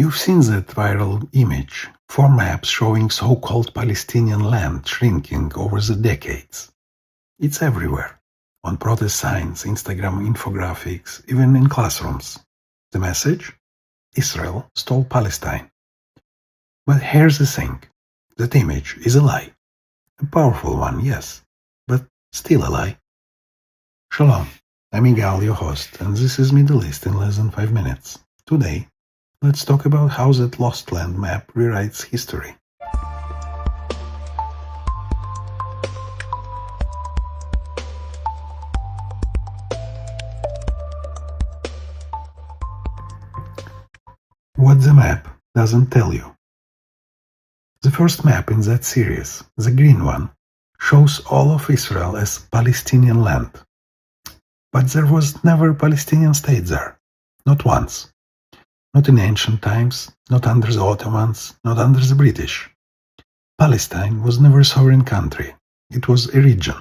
You've seen that viral image, 4 maps showing so-called Palestinian land shrinking over the decades. It's everywhere, on protest signs, Instagram infographics, even in classrooms. The message? Israel stole Palestine. But here's the thing, that image is a lie. A powerful one, yes, but still a lie. Shalom, I'm Igal, your host, and this is Middle East in less than 5 minutes. Today, let's talk about how that lost land map rewrites history. What the map doesn't tell you. The first map in that series, the green one, shows all of Israel as Palestinian land. But there was never a Palestinian state there, not once. Not in ancient times, not under the Ottomans, not under the British. Palestine was never a sovereign country, it was a region.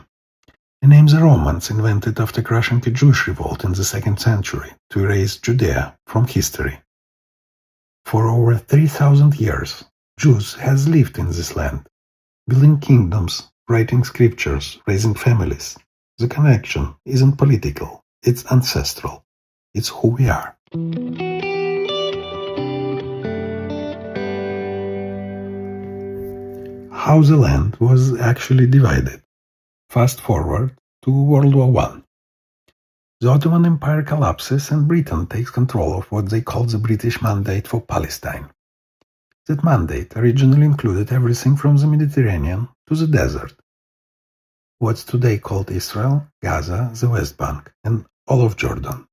A name the Romans invented after crushing a Jewish revolt in the 2nd century to erase Judea from history. For over 3,000 years, Jews has lived in this land, building kingdoms, writing scriptures, raising families. The connection isn't political, it's ancestral. It's who we are. How the land was actually divided. Fast forward to World War I. The Ottoman Empire collapses and Britain takes control of what they call the British Mandate for Palestine. That mandate originally included everything from the Mediterranean to the desert. What's today called Israel, Gaza, the West Bank, and all of Jordan.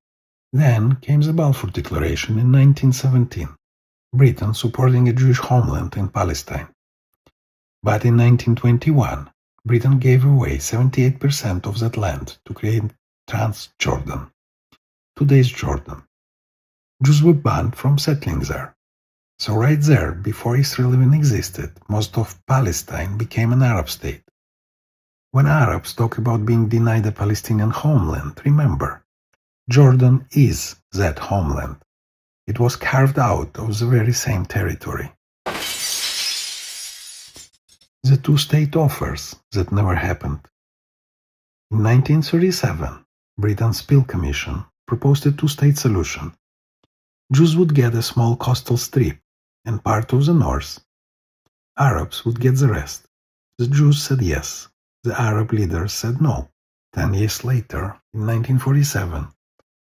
Then came the Balfour Declaration in 1917, Britain supporting a Jewish homeland in Palestine. But in 1921, Britain gave away 78% of that land to create Transjordan, today's Jordan. Jews were banned from settling there. So right there, before Israel even existed, most of Palestine became an Arab state. When Arabs talk about being denied a Palestinian homeland, remember, Jordan is that homeland. It was carved out of the very same territory. The two-state offers that never happened. In 1937, Britain's Peel Commission proposed a two-state solution. Jews would get a small coastal strip and part of the north. Arabs would get the rest. The Jews said yes. The Arab leaders said no. 10 years later, in 1947,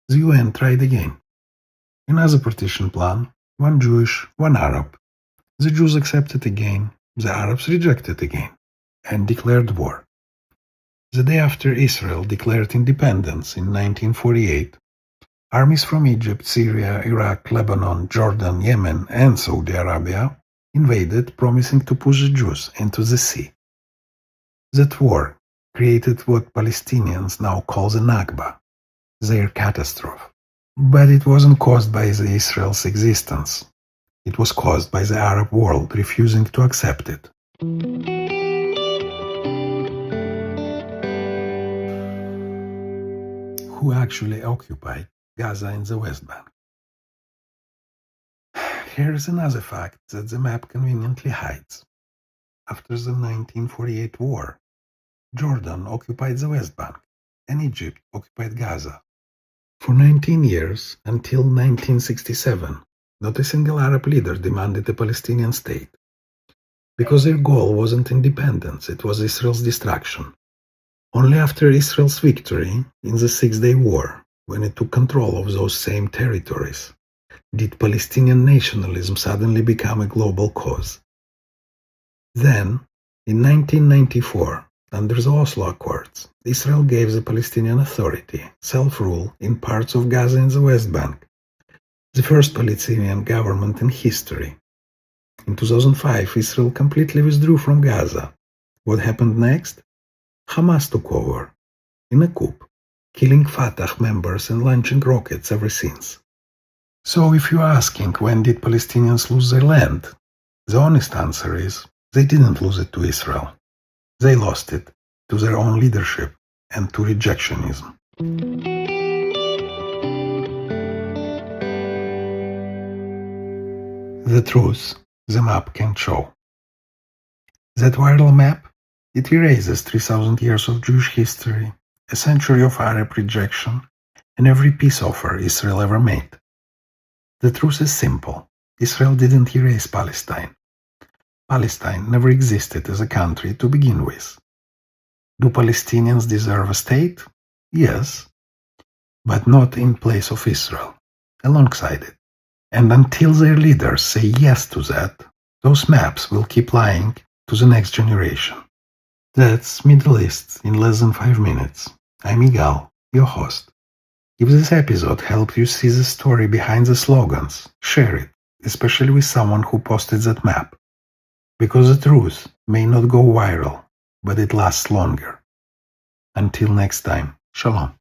the UN tried again. Another partition plan, one Jewish, one Arab. The Jews accepted again, the Arabs rejected again, and declared war. The day after Israel declared independence in 1948, armies from Egypt, Syria, Iraq, Lebanon, Jordan, Yemen, and Saudi Arabia invaded, promising to push the Jews into the sea. That war created what Palestinians now call the Nakba, their catastrophe. But it wasn't caused by Israel's existence. It was caused by the Arab world refusing to accept it. Who actually occupied Gaza and the West Bank? Here's another fact that the map conveniently hides. After the 1948 war, Jordan occupied the West Bank, and Egypt occupied Gaza. For 19 years, until 1967, not a single Arab leader demanded a Palestinian state. Because their goal wasn't independence, it was Israel's destruction. Only after Israel's victory in the Six-Day War, when it took control of those same territories, did Palestinian nationalism suddenly become a global cause. Then, in 1994, under the Oslo Accords, Israel gave the Palestinian Authority self-rule in parts of Gaza and the West Bank, the first Palestinian government in history. In 2005, Israel completely withdrew from Gaza. What happened next? Hamas took over, in a coup, killing Fatah members and launching rockets ever since. So if you're asking when did Palestinians lose their land, the honest answer is they didn't lose it to Israel. They lost it to their own leadership and to rejectionism. The truth the map can show. That viral map, it erases 3,000 years of Jewish history, a century of Arab rejection, and every peace offer Israel ever made. The truth is simple. Israel didn't erase Palestine. Palestine never existed as a country to begin with. Do Palestinians deserve a state? Yes, but not in place of Israel, alongside it. And until their leaders say yes to that, those maps will keep lying to the next generation. That's Middle East in less than 5 minutes. I'm Igal, your host. If this episode helped you see the story behind the slogans, share it, especially with someone who posted that map. Because the truth may not go viral, but it lasts longer. Until next time, Shalom.